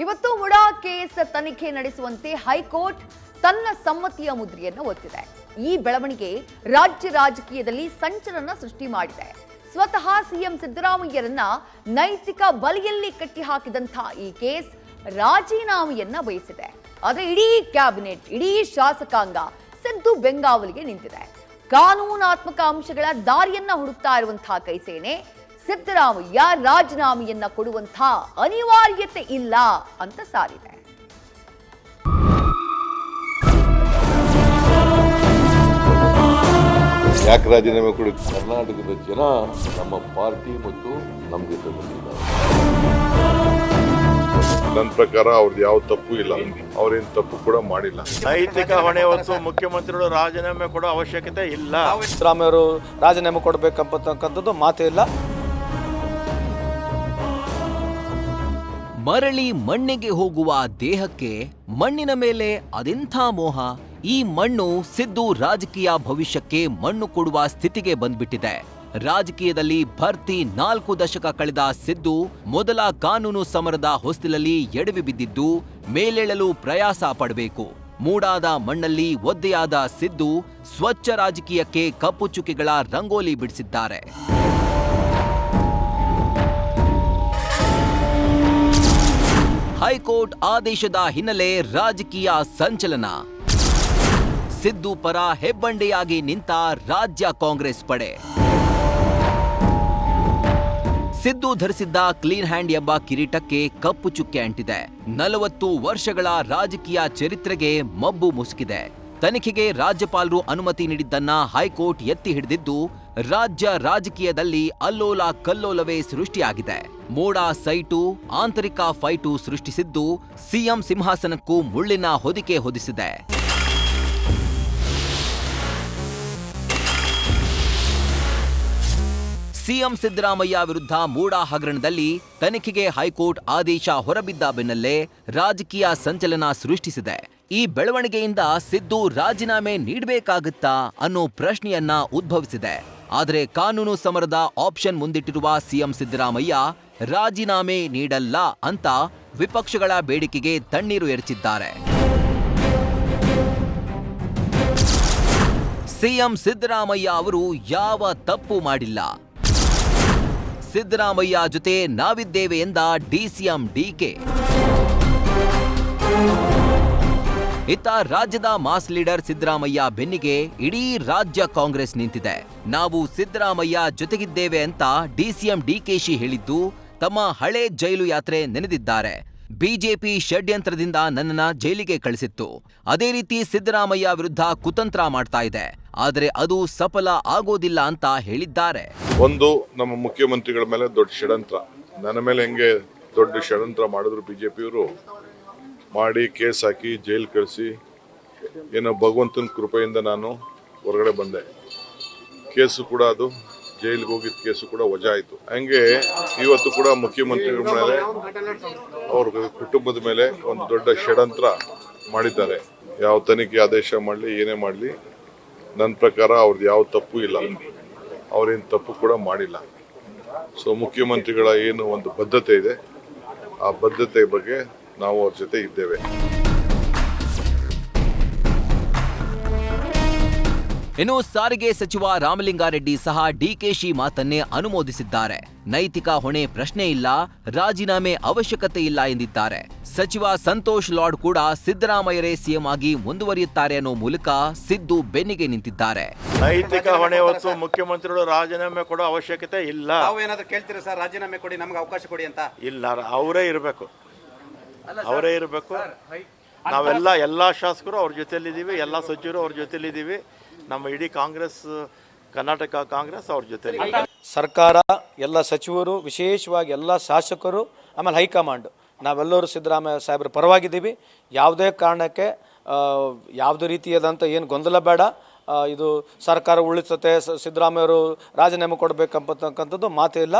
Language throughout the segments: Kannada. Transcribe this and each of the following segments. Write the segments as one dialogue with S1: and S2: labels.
S1: ಇವತ್ತು ಮುಡಾ ಕೇಸ್ ತನಿಖೆ ನಡೆಸುವಂತೆ ಹೈಕೋರ್ಟ್ ತನ್ನ ಸಮ್ಮತಿಯ ಮುದ್ರೆಯನ್ನು ಒತ್ತಿದೆ. ಈ ಬೆಳವಣಿಗೆ ರಾಜ್ಯ ರಾಜಕೀಯದಲ್ಲಿ ಸಂಚಲನ ಸೃಷ್ಟಿ ಮಾಡಿದೆ. ಸ್ವತಃ ಸಿಎಂ ಸಿದ್ದರಾಮಯ್ಯರನ್ನ ನೈತಿಕ ಬಲೆಯಲ್ಲಿ ಕಟ್ಟಿಹಾಕಿದಂಥ ಈ ಕೇಸ್ ರಾಜೀನಾಮೆಯನ್ನ ಬಯಸಿದೆ. ಆದರೆ ಇಡೀ ಕ್ಯಾಬಿನೆಟ್, ಇಡೀ ಶಾಸಕಾಂಗ ಸಿದ್ದು ಬೆಂಗಾವಲಿಗೆ ನಿಂತಿದೆ. ಕಾನೂನಾತ್ಮಕ ಅಂಶಗಳ ದಾರಿಯನ್ನ ಹುಡುಕ್ತಾ ಇರುವಂತಹ ಕೈಸೇನೆ ಸಿದ್ದರಾಮಯ್ಯ ರಾಜೀನಾಮೆಯನ್ನ ಕೊಡುವಂತಹ ಅನಿವಾರ್ಯತೆ ಇಲ್ಲ ಅಂತ ಸಾರಿದೆ.
S2: ಯಾಕೆ ರಾಜೀನಾಮೆ ಕೊಡಿ? ಕರ್ನಾಟಕದ ಜನ ನಮ್ಮ ಪಾರ್ಟಿ ಮತ್ತು ನಮ್ಮ ಜೊತೆ ಬಂದಿದ್ದಾರೆ. ನನ್ನ ಪ್ರಕಾರ ಅವ್ರದ್ದು ಯಾವ ತಪ್ಪು ಇಲ್ಲ, ಅವ್ರೇನು ತಪ್ಪು ಕೂಡ ಮಾಡಿಲ್ಲ.
S3: ನೈತಿಕ ಹೊಣೆ ಹೊತ್ತು ಮುಖ್ಯಮಂತ್ರಿಗಳು ರಾಜೀನಾಮೆ ಕೊಡೋ ಅವಶ್ಯಕತೆ ಇಲ್ಲ.
S4: ಸಿದ್ದರಾಮಯ್ಯ ಅವರು ರಾಜೀನಾಮೆ ಕೊಡಬೇಕಂಬತಕ್ಕಂಥದ್ದು ಮಾತೇ ಇಲ್ಲ.
S5: ಮರಳಿ ಮಣ್ಣಿಗೆ ಹೋಗುವ ದೇಹಕ್ಕೆ ಮಣ್ಣಿನ ಮೇಲೆ ಅದೆಂಥ ಮೋಹ. ಈ ಮಣ್ಣು ಸಿದ್ದು ರಾಜಕೀಯ ಭವಿಷ್ಯಕ್ಕೆ ಮಣ್ಣು ಕೊಡುವ ಸ್ಥಿತಿಗೆ ಬಂದ್ಬಿಟ್ಟಿದೆ. ರಾಜಕೀಯದಲ್ಲಿ ಭರ್ತಿ 4 ದಶಕ ಕಳೆದ ಸಿದ್ದು ಮೊದಲ ಕಾನೂನು ಸಮರದ ಹೊಸ್ತಿಲಲ್ಲಿ ಎಡವಿ ಬಿದ್ದಿದ್ದು ಮೇಲೇಳಲು ಪ್ರಯಾಸ ಪಡಬೇಕು. ಮೂಡಾದ ಮಣ್ಣಲ್ಲಿ ಒದ್ದೆಯಾದ ಸಿದ್ದು ಸ್ವಚ್ಛ ರಾಜಕೀಯಕ್ಕೆ ಕಪ್ಪು ಚುಕ್ಕೆಗಳ ರಂಗೋಲಿ ಬಿಡಿಸಿದ್ದಾರೆ. ಹೈಕೋರ್ಟ್ ಆದೇಶದ ಹಿನ್ನೆಲೆ ರಾಜಕೀಯ ಸಂಚಲನ. ಸಿದ್ದು ಪರ ಹೆಬ್ಬಂಡೆಯಾಗಿ ನಿಂತ ರಾಜ್ಯ ಕಾಂಗ್ರೆಸ್ ಪಡೆ. ಸಿದ್ದು ಧರಿಸಿದ್ದ ಕ್ಲೀನ್ ಹ್ಯಾಂಡ್ ಎಂಬ ಕಿರೀಟಕ್ಕೆ ಕಪ್ಪು ಚುಕ್ಕೆ ಅಂಟಿದೆ. 40 ವರ್ಷಗಳ ರಾಜಕೀಯ ಚರಿತ್ರೆಗೆ ಮಬ್ಬು ಮುಸುಕಿದೆ. ತನಿಖೆಗೆ ರಾಜ್ಯಪಾಲರು ಅನುಮತಿ ನೀಡಿದ್ದನ್ನ ಹೈಕೋರ್ಟ್ ಎತ್ತಿ ಹಿಡಿದಿದ್ದು ರಾಜ್ಯ ರಾಜಕೀಯದಲ್ಲಿ ಅಲ್ಲೋಲ ಕಲ್ಲೋಲವೇ ಸೃಷ್ಟಿಯಾಗಿದೆ. ಮೋಡ ಸೈಟು, ಆಂತರಿಕ ಫೈಟು ಸೃಷ್ಟಿಸಿದ್ದು ಸಿಎಂ ಸಿಂಹಾಸನಕ್ಕೂ ಮುಳ್ಳಿನ ಹೊದಿಕೆ ಹೊದಿಸಿದೆ. ಸಿಎಂ ಸಿದ್ದರಾಮಯ್ಯ ವಿರುದ್ಧ ಮೂಡಾ ಹಗರಣದಲ್ಲಿ ತನಿಖೆಗೆ ಹೈಕೋರ್ಟ್ ಆದೇಶ ಹೊರಬಿದ್ದ ಬೆನ್ನಲ್ಲೇ ರಾಜಕೀಯ ಸಂಚಲನ ಸೃಷ್ಟಿಸಿದೆ. ಈ ಬೆಳವಣಿಗೆಯಿಂದ ಸಿದ್ದು ರಾಜೀನಾಮೆ ನೀಡಬೇಕಾಗುತ್ತಾ ಅನ್ನೋ ಪ್ರಶ್ನೆಯನ್ನ ಉದ್ಭವಿಸಿದೆ. ಆದರೆ ಕಾನೂನು ಸಮರದ ಆಪ್ಷನ್ ಮುಂದಿಟ್ಟಿರುವ ಸಿಎಂ ಸಿದ್ದರಾಮಯ್ಯ ರಾಜೀನಾಮೆ ನೀಡಲ್ಲ ಅಂತ ವಿಪಕ್ಷಗಳ ಬೇಡಿಕೆಗೆ ತಣ್ಣೀರು ಎರಚಿದ್ದಾರೆ. ಸಿಎಂ ಸಿದ್ದರಾಮಯ್ಯ ಅವರು ಯಾವ ತಪ್ಪು ಮಾಡಿಲ್ಲ. ಸಿದ್ದರಾಮಯ್ಯ ಜೊತೆ ನಾವಿದ್ದೇವೆ ಎಂದ ಡಿಸಿಎಂ ಡಿಕೆ. ಇತ್ತ ರಾಜ್ಯದ ಮಾಸ್ ಲೀಡರ್ ಸಿದ್ದರಾಮಯ್ಯ ಬೆನ್ನಿಗೆ ಇಡೀ ರಾಜ್ಯ ಕಾಂಗ್ರೆಸ್ ನಿಂತಿದೆ. ನಾವು ಸಿದ್ದರಾಮಯ್ಯ ಜೊತೆಗಿದ್ದೇವೆ ಅಂತ ಡಿಸಿಎಂ ಡಿಕೆಶಿ ಹೇಳಿದ್ದು ತಮ್ಮ ಹಳೆ ಜೈಲು ಯಾತ್ರೆ ನೆನೆದಿದ್ದಾರೆ. ಬಿಜೆಪಿ ಷಡ್ಯಂತ್ರದಿಂದ ನನ್ನನ್ನ ಜೈಲಿಗೆ ಕಳಿಸಿತ್ತು. ಅದೇ ರೀತಿ ಸಿದ್ದರಾಮಯ್ಯ ವಿರುದ್ಧ ಕುತಂತ್ರ ಮಾಡ್ತಾ ಇದೆ. ಆದರೆ ಅದು ಸಫಲ ಆಗೋದಿಲ್ಲ ಅಂತ ಹೇಳಿದ್ದಾರೆ.
S2: ಒಂದು, ನಮ್ಮ ಮುಖ್ಯಮಂತ್ರಿಗಳ ಮೇಲೆ ದೊಡ್ಡ ಷಡ್ಯಂತ್ರ, ನನ್ನ ಮೇಲೆ ಹೆಂಗೆ ದೊಡ್ಡ ಷಡ್ಯಂತ್ರ ಮಾಡಿದ್ರು ಬಿಜೆಪಿಯವರು, ಮಾಡಿ ಕೇಸ್ ಹಾಕಿ ಜೈಲ್ ಕಳಿಸಿ, ಏನೋ ಭಗವಂತನ ಕೃಪೆಯಿಂದ ನಾನು ಹೊರಗಡೆ ಬಂದೆ. ಕೇಸು ಕೂಡ ಅದು ಜೈಲಿಗೆ ಹೋಗಿದ್ದ ಕೇಸು ಕೂಡ ವಜಾ ಆಯಿತು. ಹಂಗೆ ಇವತ್ತು ಕೂಡ ಮುಖ್ಯಮಂತ್ರಿಗಳ ಮೇಲೆ, ಅವ್ರ ಕುಟುಂಬದ ಮೇಲೆ ಒಂದು ದೊಡ್ಡ ಷಡ್ಯಂತ್ರ ಮಾಡಿದ್ದಾರೆ. ಯಾವ ತನಿಖೆ ಆದೇಶ ಮಾಡಲಿ, ಏನೇ ಮಾಡಲಿ, ನನ್ನ ಪ್ರಕಾರ ಅವ್ರದ್ದು ಯಾವ ತಪ್ಪು ಇಲ್ಲ, ಅವ್ರೇನು ತಪ್ಪು ಕೂಡ ಮಾಡಿಲ್ಲ. ಸೊ ಮುಖ್ಯಮಂತ್ರಿಗಳ ಏನು ಒಂದು ಬದ್ಧತೆ ಇದೆ, ಆ ಬದ್ಧತೆ ಬಗ್ಗೆ ನಾವು ಅವ್ರ ಜೊತೆ ಇದ್ದೇವೆ.
S5: ಇನ್ನು ಸಾರಿಗೆ ಸಚಿವ ರಾಮಲಿಂಗಾರೆಡ್ಡಿ ಸಹ ಡಿಕೆಶಿ ಮಾತನ್ನೇ ಅನುಮೋದಿಸಿದ್ದಾರೆ. ನೈತಿಕ ಹೊಣೆ ಪ್ರಶ್ನೆ ಇಲ್ಲ, ರಾಜೀನಾಮೆ ಅವಶ್ಯಕತೆ ಇಲ್ಲ ಎಂದಿದ್ದಾರೆ. ಸಚಿವ ಸಂತೋಷ್ ಲಾಡ್ ಕೂಡ ಸಿದ್ದರಾಮಯ್ಯರೇ ಸಿಎಂ ಆಗಿ ಮುಂದುವರಿಯುತ್ತಾರೆ ಅನ್ನೋ ಮೂಲಕ ಸಿದ್ದು ಬೆನ್ನಿಗೆ ನಿಂತಿದ್ದಾರೆ.
S3: ನೈತಿಕ ಹೊಣೆ ಹೊತ್ತು ಮುಖ್ಯಮಂತ್ರಿಗಳು ರಾಜೀನಾಮೆ ಕೊಡೋ ಅವಶ್ಯಕತೆ ಇಲ್ಲ.
S4: ಏನಾದ್ರು ಕೇಳ್ತೀರಾ ಸರ್, ರಾಜೀನಾಮೆ ಕೊಡಿ, ನಮ್ಗೆ ಅವಕಾಶ ಕೊಡಿ ಅಂತ? ಇಲ್ಲ, ಅವರೇ ಇರಬೇಕು. ನಾವೆಲ್ಲ ಎಲ್ಲಾ ಶಾಸಕರು ಅವ್ರ ಜೊತೆಲಿದ್ದೀವಿ, ಎಲ್ಲಾ ಸಚಿವರು ಅವ್ರ ಜೊತೆಲಿದ್ದೀವಿ. ನಮ್ಮ ಇಡೀ ಕಾಂಗ್ರೆಸ್, ಕರ್ನಾಟಕ ಕಾಂಗ್ರೆಸ್ ಅವ್ರ ಜೊತೆ. ಸರ್ಕಾರ, ಎಲ್ಲ ಸಚಿವರು, ವಿಶೇಷವಾಗಿ ಎಲ್ಲ ಶಾಸಕರು, ಆಮೇಲೆ ಹೈಕಮಾಂಡ್, ನಾವೆಲ್ಲರೂ ಸಿದ್ದರಾಮಯ್ಯ ಸಾಹೇಬ್ರ ಪರವಾಗಿದ್ದೀವಿ. ಯಾವುದೇ ಕಾರಣಕ್ಕೆ ಯಾವುದೇ ರೀತಿಯಾದಂಥ ಏನು ಗೊಂದಲ ಬೇಡ. ಇದು ಸರ್ಕಾರ ಉಳಿಸುತ್ತೆ, ಸಿದ್ದರಾಮಯ್ಯವರು ರಾಜೀನಾಮೆ ಕೊಡಬೇಕಂಬತಕ್ಕಂಥದ್ದು ಮಾತೇ ಇಲ್ಲ.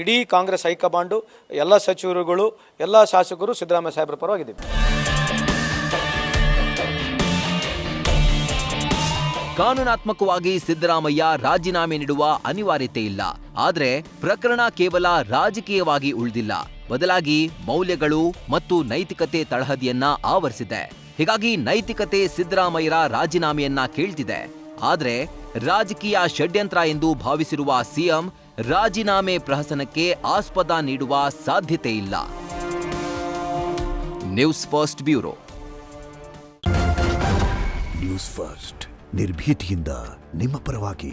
S4: ಇಡೀ ಕಾಂಗ್ರೆಸ್ ಹೈಕಮಾಂಡು, ಎಲ್ಲ ಸಚಿವರುಗಳು, ಎಲ್ಲ ಶಾಸಕರು ಸಿದ್ದರಾಮಯ್ಯ ಸಾಹೇಬ್ರ ಪರವಾಗಿದ್ದೀವಿ.
S5: ಕಾನೂನಾತ್ಮಕವಾಗಿ ಸಿದ್ದರಾಮಯ್ಯ ರಾಜೀನಾಮೆ ನೀಡುವ ಅನಿವಾರ್ಯತೆ ಇಲ್ಲ. ಆದರೆ ಪ್ರಕರಣ ಕೇವಲ ರಾಜಕೀಯವಾಗಿ ಉಳಿದಿಲ್ಲ, ಬದಲಾಗಿ ಮೌಲ್ಯಗಳು ಮತ್ತು ನೈತಿಕತೆ ತಳಹದಿಯನ್ನ ಆವರಿಸಿದೆ. ಹೀಗಾಗಿ ನೈತಿಕತೆ ಸಿದ್ದರಾಮಯ್ಯರ ರಾಜೀನಾಮೆಯನ್ನ ಕೇಳ್ತಿದೆ. ಆದ್ರೆ ರಾಜಕೀಯ ಷಡ್ಯಂತ್ರ ಎಂದು ಭಾವಿಸಿರುವ ಸಿಎಂ ರಾಜೀನಾಮೆ ಪ್ರಹಸನಕ್ಕೆ ಆಸ್ಪದ ನೀಡುವ ಸಾಧ್ಯತೆ ಇಲ್ಲ. News first bureau.
S6: News first ನಿರ್ಭೀತಿಯಿಂದ ನಿಮ್ಮ ಪರವಾಗಿ.